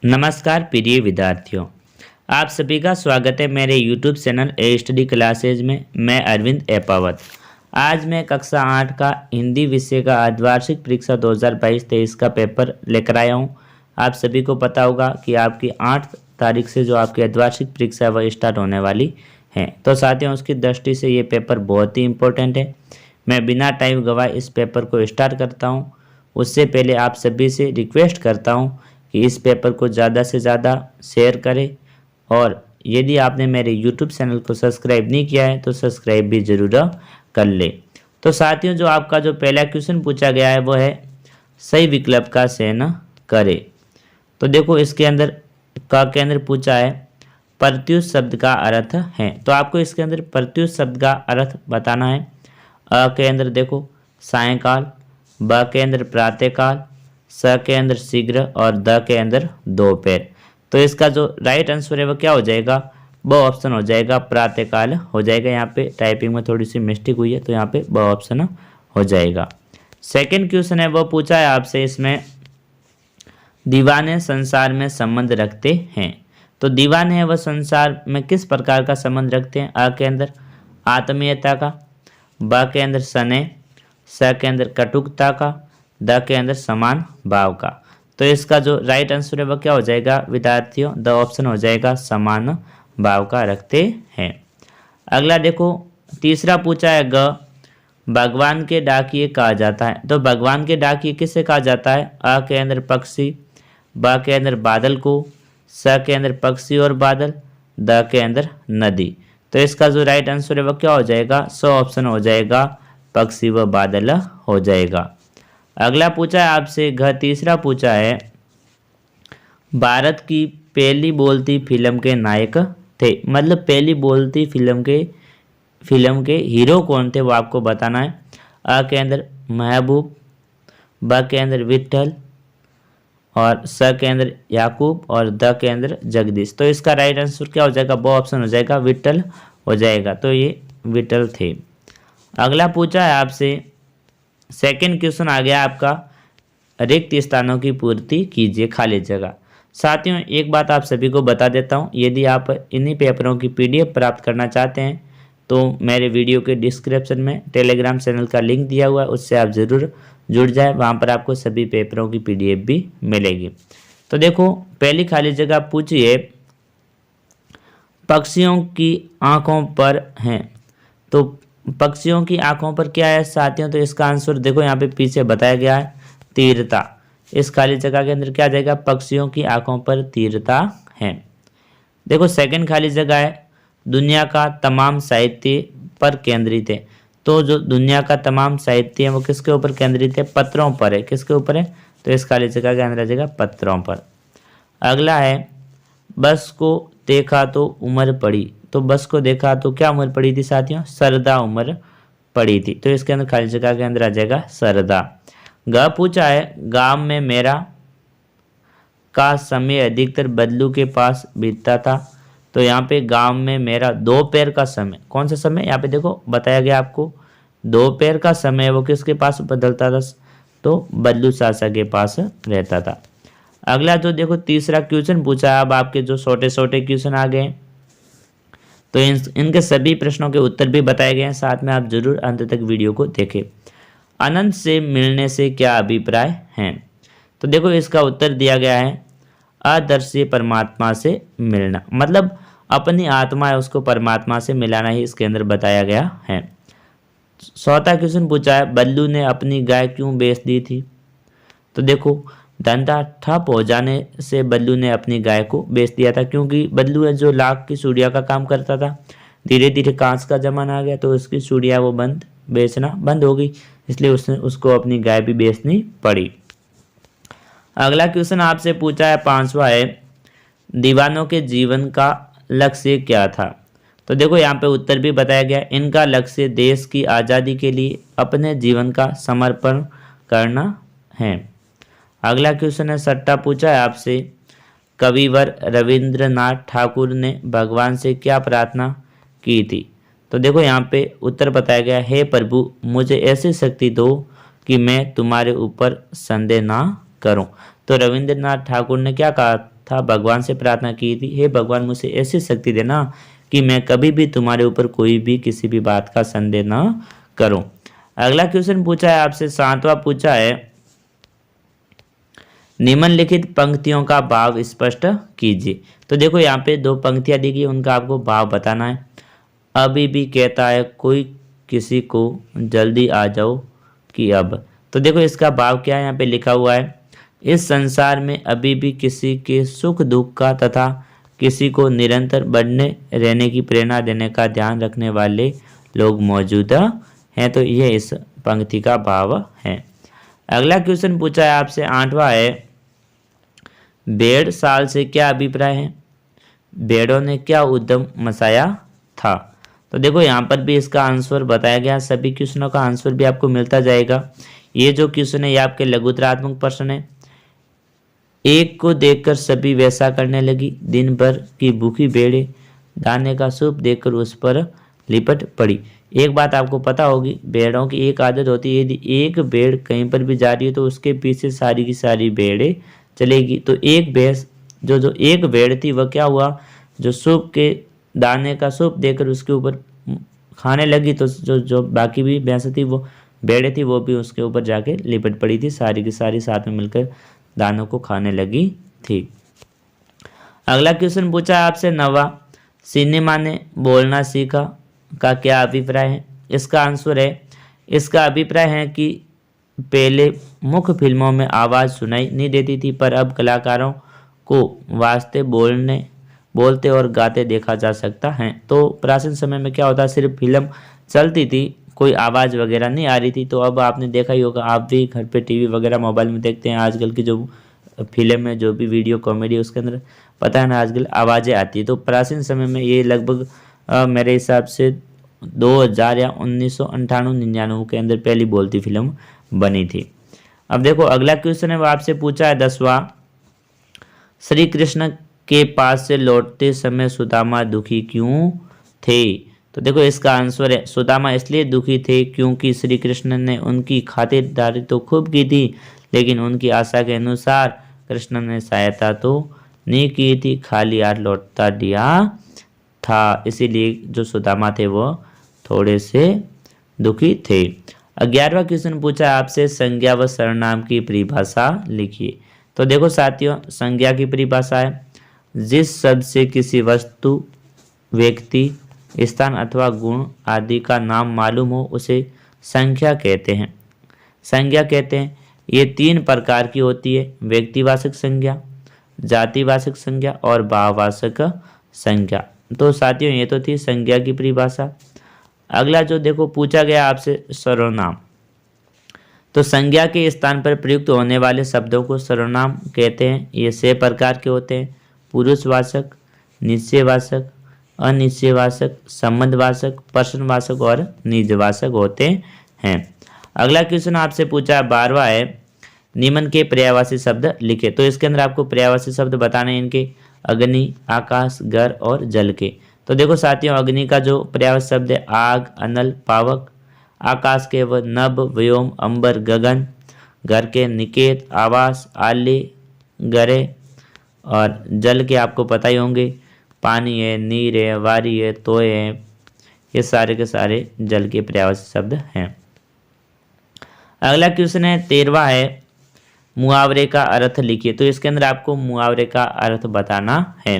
नमस्कार प्रिय विद्यार्थियों, आप सभी का स्वागत है मेरे YouTube चैनल ए स्टडी क्लासेज में। मैं अरविंद एपावत। आज मैं कक्षा 8 का हिंदी विषय का अर्धवार्षिक परीक्षा 2022-23 का पेपर लेकर आया हूं। आप सभी को पता होगा कि आपकी 8 तारीख से जो आपकी अर्धवार्षिक परीक्षा है वह स्टार्ट होने वाली है। तो साथियों, उसकी दृष्टि से ये पेपर बहुत ही इम्पोर्टेंट है। मैं बिना टाइम गवाए इस पेपर को स्टार्ट करता हूँ। उससे पहले आप सभी से रिक्वेस्ट करता हूँ कि इस पेपर को ज़्यादा से ज़्यादा शेयर करें, और यदि आपने मेरे YouTube चैनल को सब्सक्राइब नहीं किया है तो सब्सक्राइब भी ज़रूर कर ले। तो साथियों, जो आपका जो पहला क्वेश्चन पूछा गया है वो है सही विकल्प का चयन करें। तो देखो, इसके अंदर के अंदर पूछा है प्रत्युत शब्द का अर्थ है। तो आपको इसके अंदर प्रत्युत शब्द का अर्थ बताना है। अ के अंदर देखो सायंकाल, ब के अंदर प्रातःकाल, स के अंदर शीघ्र और द के अंदर दोपहर। तो इसका जो राइट आंसर है वो क्या हो जाएगा? ब ऑप्शन हो जाएगा, प्रातःकाल हो जाएगा। यहाँ पे टाइपिंग में थोड़ी सी मिस्टेक हुई है तो यहाँ पे ब ऑप्शन हो जाएगा। सेकंड क्वेश्चन है वो पूछा है आपसे, इसमें दीवाने संसार में संबंध रखते हैं। तो दीवाने है वह संसार में किस प्रकार का संबंध रखते हैं? अ के अंदर आत्मीयता का, ब के अंदर स्नेह, स के अंदर कटुकता का, द के अंदर समान भाव का। तो इसका जो राइट आंसर है वह क्या हो जाएगा विद्यार्थियों? द ऑप्शन हो जाएगा, समान भाव का रखते हैं। अगला देखो, तीसरा पूछा है ग, भगवान के डाकिए कहा जाता है। तो भगवान के डाकिए किससे कहा जाता है? अ के अंदर पक्षी, ब के अंदर बादल को, स के अंदर पक्षी और बादल, द के अंदर नदी। तो इसका जो राइट आंसर है वह क्या हो जाएगा? सो ऑप्शन हो जाएगा, पक्षी व बादल हो जाएगा। अगला पूछा है आपसे घ, तीसरा पूछा है भारत की पहली बोलती फिल्म के नायक थे। मतलब पहली बोलती फिल्म के हीरो कौन थे वो आपको बताना है। अ के अंदर महबूब, ब के अंदर विट्ठल और स के अंदर याकूब और द के अंदर जगदीश। तो इसका राइट आंसर क्या हो जाएगा? ब ऑप्शन हो जाएगा, विट्ठल हो जाएगा। तो ये विट्ठल थे। अगला पूछा है आपसे, सेकंड क्वेश्चन आ गया आपका, रिक्त स्थानों की पूर्ति कीजिए, खाली जगह। साथियों, एक बात आप सभी को बता देता हूं, यदि आप इन्हीं पेपरों की PDF प्राप्त करना चाहते हैं तो मेरे वीडियो के डिस्क्रिप्शन में टेलीग्राम चैनल का लिंक दिया हुआ है, उससे आप ज़रूर जुड़ जाए। वहां पर आपको सभी पेपरों की PDF भी मिलेगी। तो देखो, पहली खाली जगह पूछी है पक्षियों की आंखों पर हैं। तो पक्षियों की आंखों पर क्या है साथियों? तो इसका आंसर देखो यहाँ पे पीछे बताया गया है, तीव्रता। इस खाली जगह के अंदर क्या आ जाएगा? पक्षियों की आंखों पर तीव्रता है। देखो, सेकंड खाली जगह है दुनिया का तमाम साहित्य पर केंद्रित है। तो जो दुनिया का तमाम साहित्य है वो किसके ऊपर केंद्रित है? पत्रों पर है। किसके ऊपर है? तो इस खाली जगह के अंदर आ जाएगा पत्रों पर। अगला है बस को देखा तो उम्र पड़ी। तो बस को देखा तो क्या उम्र पड़ी थी साथियों? सरदा उम्र पड़ी थी। तो इसके अंदर खाली जगह के अंदर आ जाएगा सरदा। ग पूछा है गांव में मेरा का समय अधिकतर बदलू के पास बीतता था। तो यहाँ पे गांव में मेरा दोपहर का समय, कौन सा समय यहाँ पे देखो बताया गया आपको, दोपहर का समय वो किसके पास बदलता था? तो बदलू चाचा के पास रहता था। अगला जो देखो तीसरा क्वेश्चन पूछा है, अब आपके जो छोटे छोटे क्वेश्चन आ गए तो इनके सभी प्रश्नों के उत्तर भी बताए गए हैं, साथ में आप जरूर अंत तक वीडियो को देखें। अनंत से मिलने से क्या अभिप्राय है? तो देखो, इसका उत्तर दिया गया है अदृश्य परमात्मा से मिलना। मतलब अपनी आत्मा है उसको परमात्मा से मिलाना ही इसके अंदर बताया गया है। चौथा क्वेश्चन पूछा है बल्लू ने अपनी गाय क्यों बेच दी थी? तो देखो, धंधा ठप हो जाने से बल्लू ने अपनी गाय को बेच दिया था, क्योंकि बल्लू है जो लाख की चूड़िया का काम करता था। धीरे धीरे कांच का जमाना आ गया तो उसकी चूड़िया वो बेचना बंद हो गई, इसलिए उसको अपनी गाय भी बेचनी पड़ी। अगला क्वेश्चन आपसे पूछा है, पांचवा है दीवानों के जीवन का लक्ष्य क्या था? तो देखो, यहाँ पे उत्तर भी बताया गया, इनका लक्ष्य देश की आज़ादी के लिए अपने जीवन का समर्पण करना है। अगला क्वेश्चन है छठा पूछा है आपसे, कविवर रविंद्रनाथ ठाकुर ने भगवान से क्या प्रार्थना की थी? तो देखो, यहाँ पे उत्तर बताया गया, हे प्रभु मुझे ऐसी शक्ति दो कि मैं तुम्हारे ऊपर संदेह ना करूं। तो रविंद्रनाथ ठाकुर ने क्या कहा था, भगवान से प्रार्थना की थी, हे भगवान मुझे ऐसी शक्ति देना कि मैं कभी भी तुम्हारे ऊपर कोई भी किसी भी बात का संदेह न करूं। अगला क्वेश्चन पूछा है आपसे 7वां पूछा है, निम्नलिखित पंक्तियों का भाव स्पष्ट कीजिए। तो देखो यहाँ पे 2 पंक्तियां दी गई, उनका आपको भाव बताना है। अभी भी कहता है कोई किसी को, जल्दी आ जाओ कि अब। तो देखो इसका भाव क्या है, यहाँ पे लिखा हुआ है, इस संसार में अभी भी किसी के सुख दुख का तथा किसी को निरंतर बढ़ने रहने की प्रेरणा देने का ध्यान रखने वाले लोग मौजूद हैं। तो ये इस पंक्ति का भाव है। अगला क्वेश्चन पूछा है आपसे 8वां है, भेड़ साल से क्या अभिप्राय है, भेड़ों ने क्या उद्यम मचाया था। तो देखो यहाँ पर भी इसका आंसर बताया गया, सभी क्वेश्चनों का आंसर भी आपको मिलता जाएगा। ये जो क्वेश्चन है ये आपके लघुतरात्मक प्रश्न है। एक को देखकर सभी वैसा करने लगी, दिन भर की भूखी भेड़ें दाने का सूप देखकर उस पर लिपट पड़ी। एक बात आपको पता होगी, भेड़ों की एक आदत होती है, यदि एक भेड़ कहीं पर भी जा रही है तो उसके पीछे सारी की सारी भेड़ें चलेगी। तो एक भैंस जो एक भेड़ थी वह क्या हुआ, जो सूप के दाने का सूप देकर उसके ऊपर खाने लगी, तो जो बाकी भी भैंस थी वो भेड़ें थी वो भी उसके ऊपर जाके लिपट पड़ी थी, सारी की सारी साथ में मिलकर दानों को खाने लगी थी। अगला क्वेश्चन पूछा है आपसे 9वां, सिनेमा ने बोलना सीखा का क्या अभिप्राय है। इसका आंसर है, इसका अभिप्राय है कि पहले मुख्य फिल्मों में आवाज़ सुनाई नहीं देती थी, पर अब कलाकारों को वास्ते बोलते और गाते देखा जा सकता है। तो प्राचीन समय में क्या होता है, सिर्फ फिल्म चलती थी, कोई आवाज़ वगैरह नहीं आ रही थी। तो अब आपने देखा ही होगा, आप भी घर पे टीवी वगैरह मोबाइल में देखते हैं, आजकल की जो फिल्म है, जो भी वीडियो कॉमेडी, उसके अंदर पता है ना आजकल आवाज़ें आती है। तो प्राचीन समय में ये लगभग मेरे हिसाब से 2000 या 1998-99 के अंदर पहली बोलती फिल्म बनी थी। अब देखो अगला क्वेश्चन है वो आपसे पूछा है 10वां, श्री कृष्ण के पास से लौटते समय सुदामा दुखी क्यों थे। तो देखो इसका आंसर है, सुदामा इसलिए दुखी थे क्योंकि श्री कृष्ण ने उनकी खातिरदारी तो खूब की थी, लेकिन उनकी आशा के अनुसार कृष्ण ने सहायता तो नहीं की थी, खाली हाथ लौटता दिया था। इसीलिए जो सुदामा थे वो थोड़े से दुखी थे। 11वां क्वेश्चन पूछा आपसे, संज्ञा व सर्वनाम की परिभाषा लिखिए। तो देखो साथियों, संज्ञा की परिभाषा है, जिस शब्द से किसी वस्तु, व्यक्ति, स्थान अथवा गुण आदि का नाम मालूम हो उसे संख्या कहते हैं। संज्ञा कहते हैं, ये 3 प्रकार की होती है, व्यक्तिवाचक संज्ञा, जातिवाचक संज्ञा और भाववाचक संज्ञा। तो साथियों ये तो थी संज्ञा की परिभाषा। अगला जो देखो पूछा गया आपसे, सर्वनाम। तो संज्ञा के स्थान पर प्रयुक्त होने वाले शब्दों को सर्वनाम कहते हैं। ये 6 प्रकार के होते हैं, पुरुषवाचक, निश्चयवाचक, अनिश्चयवाचक, संबंधवाचक, प्रश्नवाचक और निजवाचक होते हैं। अगला क्वेश्चन आपसे पूछा है 12वां है, निम्न के पर्यायवाची शब्द लिखे। तो इसके अंदर आपको पर्यायवाची शब्द बताने हैं इनके, अग्नि, आकाश, घर और जल के। तो देखो साथियों, अग्नि का जो पर्यायवाची शब्द है आग, अनल, पावक, आकाश के व नभ, व्योम, अंबर, गगन, घर के निकेत, आवास, आली, गरे, और जल के आपको पता ही होंगे, पानी है, नीर है, वारी है, तोय है, ये सारे के सारे जल के पर्यायवाची शब्द हैं। अगला क्वेश्चन है 13वां है, मुहावरे का अर्थ लिखिए। तो इसके अंदर आपको मुहावरे का अर्थ बताना है।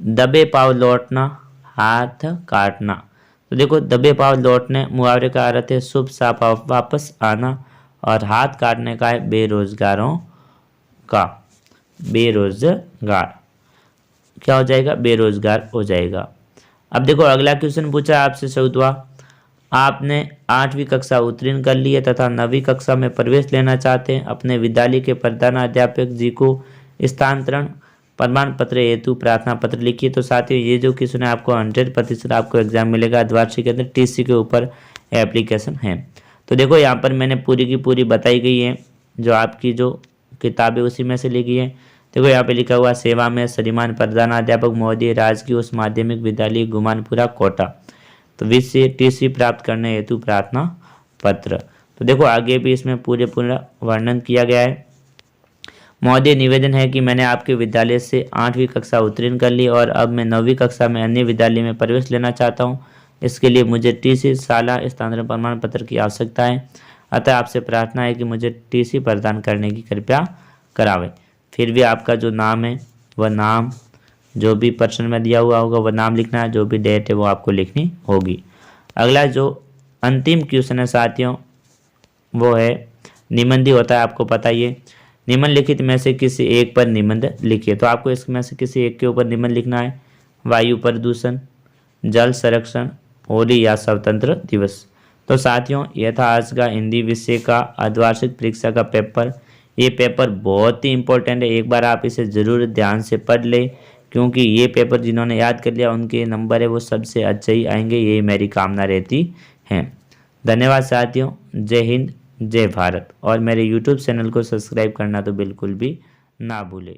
दबे पाव लौटना, हाथ काटना। तो देखो दबे पाव लौटने मुहावरे का अर्थ है शुभ साफ वापस आना, और हाथ काटने का है बेरोजगारों का, बेरोजगार क्या हो जाएगा, बेरोजगार हो जाएगा। अब देखो अगला क्वेश्चन पूछा आपसे 14वां, आपने 8वीं कक्षा उत्तीर्ण कर ली है तथा 9वीं कक्षा में प्रवेश लेना चाहते हैं, अपने विद्यालय के प्रधानाध्यापक जी को स्थानांतरण प्रमाण पत्र हेतु प्रार्थना पत्र लिखिए। तो साथियों ये जो क्वेश्चन है आपको 100% आपको एग्जाम मिलेगा, द्वादशी के अंदर TC के ऊपर एप्लीकेशन है। तो देखो यहाँ पर मैंने पूरी की पूरी बताई गई है, जो आपकी जो किताबें उसी में से ली गई है। देखो यहाँ पे लिखा हुआ, सेवा में श्रीमान प्रधानाध्यापक महोदय, राजकीय उच्च माध्यमिक विद्यालय गुमानपुरा कोटा, तो विषय TC प्राप्त करने हेतु प्रार्थना पत्र। तो देखो आगे भी इसमें पूरा वर्णन किया गया है। महोदय, निवेदन है कि मैंने आपके विद्यालय से 8वीं कक्षा उत्तीर्ण कर ली और अब मैं 9वीं कक्षा में अन्य विद्यालय में प्रवेश लेना चाहता हूँ। इसके लिए मुझे टीसी शाला स्थानांतरण प्रमाण पत्र की आवश्यकता है। अतः आपसे प्रार्थना है कि मुझे टीसी प्रदान करने की कृपया करावें। फिर भी आपका जो नाम है वह नाम, जो भी प्रश्न में दिया हुआ होगा वह नाम लिखना है, जो भी डेट है वो आपको लिखनी होगी। अगला जो अंतिम क्वेश्चन है साथियों वो है निबंधी होता है, आपको पता ही है। निम्नलिखित में से किसी एक पर निबंध लिखिए। तो आपको इसमें से किसी एक के ऊपर निबंध लिखना है। वायु प्रदूषण, जल संरक्षण, होली या स्वतंत्र दिवस। तो साथियों यह था आज का हिंदी विषय का अर्धवार्षिक परीक्षा का पेपर। ये पेपर बहुत ही इंपॉर्टेंट है, एक बार आप इसे ज़रूर ध्यान से पढ़ लें, क्योंकि ये पेपर जिन्होंने याद कर लिया उनके नंबर है वो सबसे अच्छे ही आएंगे, यही मेरी कामना रहती है। धन्यवाद साथियों, जय हिंद, जय भारत। और मेरे YouTube चैनल को सब्सक्राइब करना तो बिल्कुल भी ना भूलें।